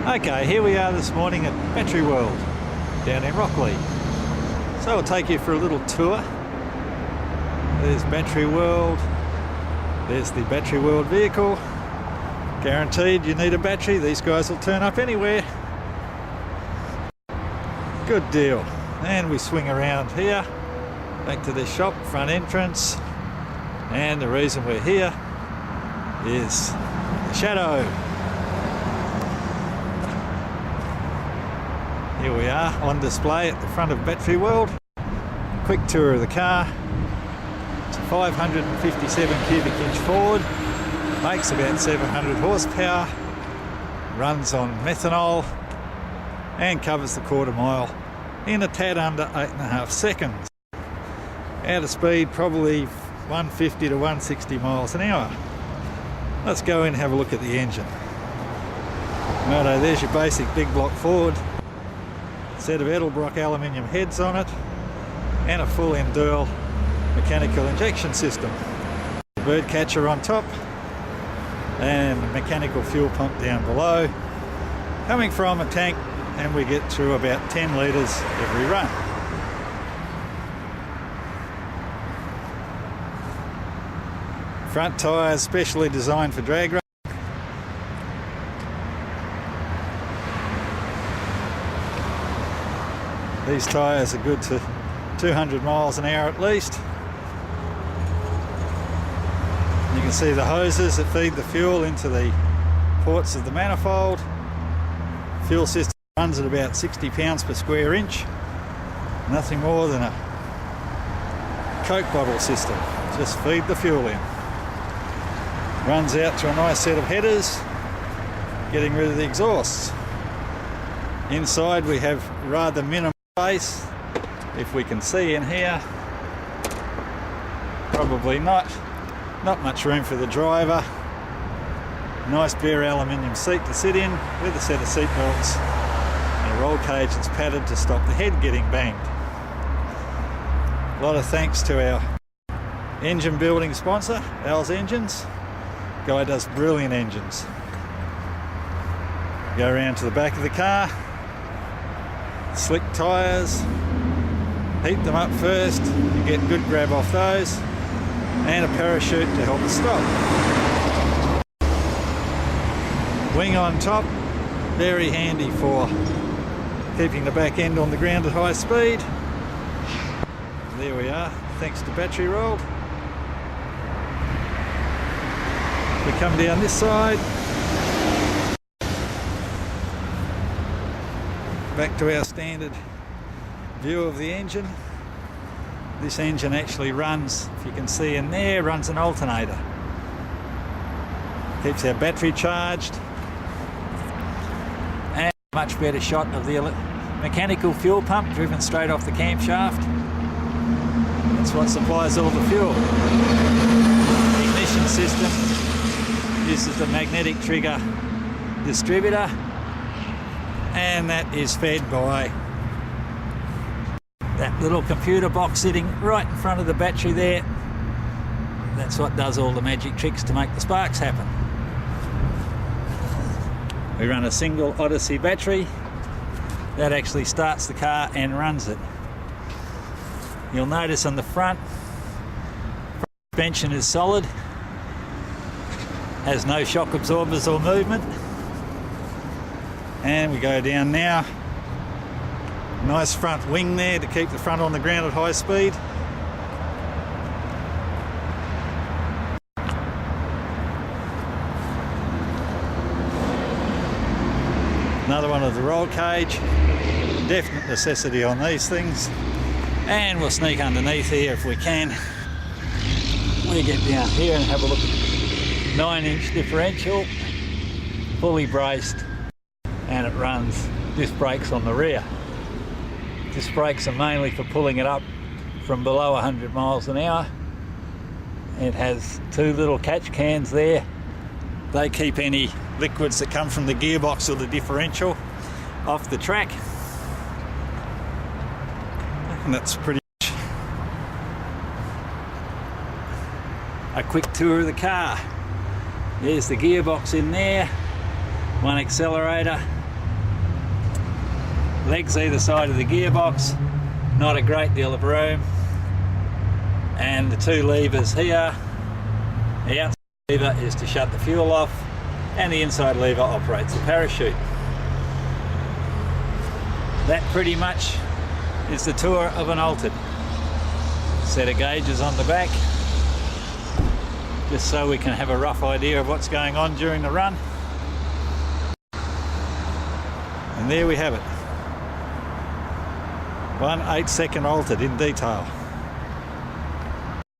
Okay, here we are this morning at Battery World down in Rockley. So I'll take you for a little tour. There's Battery World. There's the Battery World vehicle. Guaranteed you need a battery, these guys will turn up anywhere. Good deal. And we swing around here, back to this shop, front entrance. And the reason we're here is the shadow. Here we are on display at the front of Battery World. Quick tour of the car. It's a 557 cubic inch Ford, makes about 700 horsepower, runs on methanol and covers the quarter mile in a tad under 8.5 seconds. Out of speed probably 150 to 160 miles an hour. Let's go in and have a look at the engine. Righto, there's your basic big block Ford. Set of Edelbrock aluminium heads on it and a full Endurl mechanical injection system. Bird catcher on top and a mechanical fuel pump down below, coming from a tank, and we get through about 10 litres every run. Front tyres specially designed for drag racing. These tyres are good to 200 miles an hour at least. You can see the hoses that feed the fuel into the ports of the manifold. Fuel system runs at about 60 pounds per square inch. Nothing more than a Coke bottle system. Just feed the fuel in. Runs out to a nice set of headers, getting rid of the exhausts. Inside we have rather minimal space, if we can see in here. Probably not much room for the driver. Nice bare aluminium seat to sit in with a set of seat belts and a roll cage that's padded to stop the head getting banged. A lot of thanks to our engine building sponsor, Al's Engines. Guy does brilliant engines. Go around to the back of the car. Slick tyres, heat them up first, you get good grab off those, and a parachute to help us stop. Wing on top, very handy for keeping the back end on the ground at high speed. There we are, thanks to Battery World. We come down this side. Back to our standard view of the engine. This engine actually runs, if you can see in there, runs an alternator. Keeps our battery charged. And a much better shot of the mechanical fuel pump driven straight off the camshaft. That's what supplies all the fuel. The ignition system uses the magnetic trigger distributor, and that is fed by that little computer box sitting right in front of the battery there. That's what does all the magic tricks to make the sparks happen. We run a single Odyssey battery that actually starts the car and runs it. You'll notice on the front suspension is solid, has no shock absorbers or movement. And we go down now. Nice front wing there to keep the front on the ground at high speed. Another one of the roll cage. Definite necessity on these things. And we'll sneak underneath here if we can. We get down here and have a look at 9-inch differential, fully braced. And it runs disc brakes on the rear. Disc brakes are mainly for pulling it up from below 100 miles an hour. It has two little catch cans there. They keep any liquids that come from the gearbox or the differential off the track. And that's pretty much a quick tour of the car. There's the gearbox in there, one accelerator, Legs either side of the gearbox, not a great deal of room. And the two levers here. The outside lever is to shut the fuel off, and the inside lever operates the parachute. That pretty much is the tour of an altered. Set of gauges on the back, just so we can have a rough idea of what's going on during the run. And there we have it. 1 8-second altered in detail.